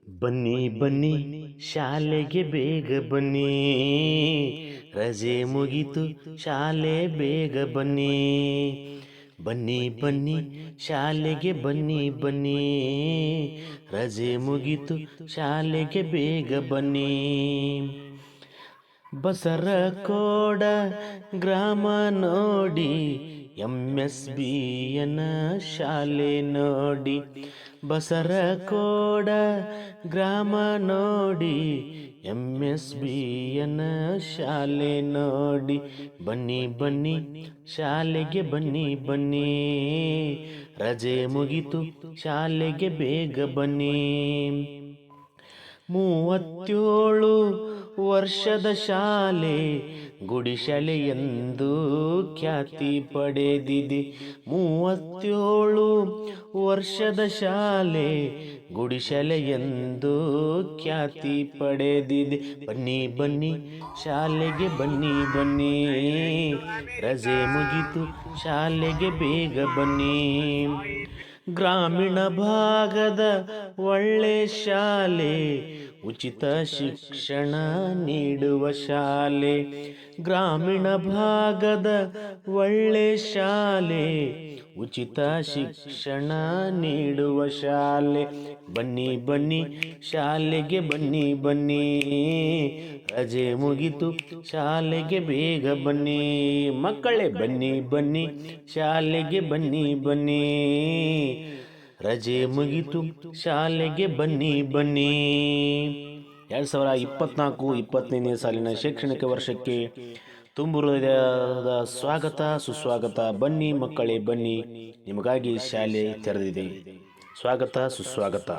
ಬನ್ನಿ ಬನ್ನಿ ಶಾಲೆಗೆ ಬೇಗ ಬನ್ನಿ, ರಜೆ ಮುಗಿತು ಶಾಲೆ ಬೇಗ ಬನ್ನಿ. ಬನ್ನಿ ಬನ್ನಿ ಶಾಲೆಗೆ ಬನ್ನಿ ಬನ್ನಿ, ರಜೆ ಮುಗಿತು ಶಾಲೆಗೆ ಬೇಗ ಬನ್ನಿ. ಬಸರಕೋಡ ಗ್ರಾಮ ನೋಡಿ, MSBN ಶಾಲೆ ನೋಡಿ. ಬಸರಕೋಡ ಗ್ರಾಮ ನೋಡಿ, MSBN ಶಾಲೆ ನೋಡಿ. ಬನ್ನಿ ಬನ್ನಿ ಶಾಲೆಗೆ ಬನ್ನಿ ಬನ್ನಿ, ರಜೆ ಮುಗಿತು ಶಾಲೆಗೆ ಬೇಗ ಬನ್ನಿ. 37 ವರ್ಷದ ಶಾಲೆ ಗುಡಿಶಾಲೆ ಎಂದು ಖ್ಯಾತಿ ಪಡೆದಿದೆ. 37 ವರ್ಷದ ಶಾಲೆ ಗುಡಿಶಾಲೆ ಎಂದು ಖ್ಯಾತಿ ಪಡೆದಿದೆ. ಬನ್ನಿ ಬನ್ನಿ ಶಾಲೆಗೆ ಬನ್ನಿ ಬನ್ನಿ, ರಜೆ ಮುಗಿತು ಶಾಲೆಗೆ ಬೇಗ ಬನ್ನಿ. ಗ್ರಾಮೀಣ ಭಾಗದ ಒಳ್ಳೆ ಶಾಲೆ, ಉಚಿತ ಶಿಕ್ಷಣ ನೀಡುವ ಶಾಲೆ. ಗ್ರಾಮೀಣ ಭಾಗದ ಒಳ್ಳೆ ಶಾಲೆ, ಉಚಿತ ಶಿಕ್ಷಣ ನೀಡುವ ಶಾಲೆ. ಬನ್ನಿ ಬನ್ನಿ ಶಾಲೆಗೆ ಬನ್ನಿ ಬನ್ನಿ, ರಜೆ ಮುಗಿತು ಶಾಲೆಗೆ ಬೇಗ ಬನ್ನಿ. ಮಕ್ಕಳೇ ಬನ್ನಿ ಬನ್ನಿ ಶಾಲೆಗೆ ಬನ್ನಿ ಬನ್ನಿ, ರಜೆ ಮುಗಿತು ಶಾಲೆಗೆ ಬನ್ನಿ ಬನ್ನಿ. 2024-25ನೇ ಸಾಲಿನ ಶೈಕ್ಷಣಿಕ ವರ್ಷಕ್ಕೆ ತುಂಬು ಹೃದಯದ ಸ್ವಾಗತ ಸುಸ್ವಾಗತ. ಬನ್ನಿ ಮಕ್ಕಳೇ ಬನ್ನಿ, ನಿಮಗಾಗಿ ಶಾಲೆ ತೆರೆದಿದೆ. ಸ್ವಾಗತ ಸುಸ್ವಾಗತ.